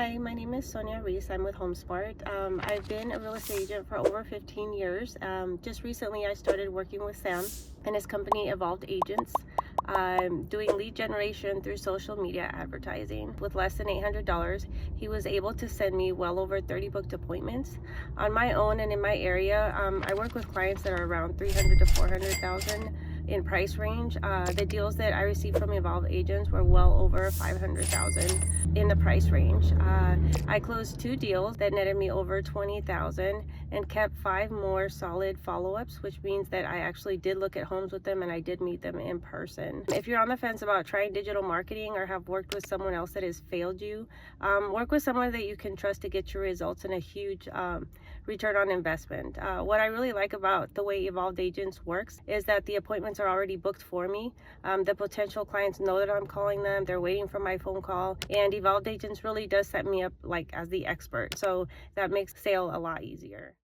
Hi, my name is Sonya Ruiz. I'm with HomeSmart. I've been a real estate agent for over 15 years. Just recently, I started working with Sam and his company Evolved Agents, doing lead generation through social media advertising. With less than $800, he was able to send me well over 30 booked appointments. On my own and in my area, I work with clients that are around 300 to 400,000 in price range. The deals that I received from Evolved Agents were well over 500,000 in the price range. I closed 2 deals that netted me over 20,000 and kept 5 more solid follow-ups, which means that I actually did look at homes with them and I did meet them in person. If you're on the fence about trying digital marketing or have worked with someone else that has failed you, work with someone that you can trust to get your results and a huge return on investment. What I really like about the way Evolved Agents works is that the appointments are already booked for me. The potential clients know that I'm calling them, they're waiting for my phone call, and Evolved Agents really does set me up like as the expert, so that makes sale a lot easier.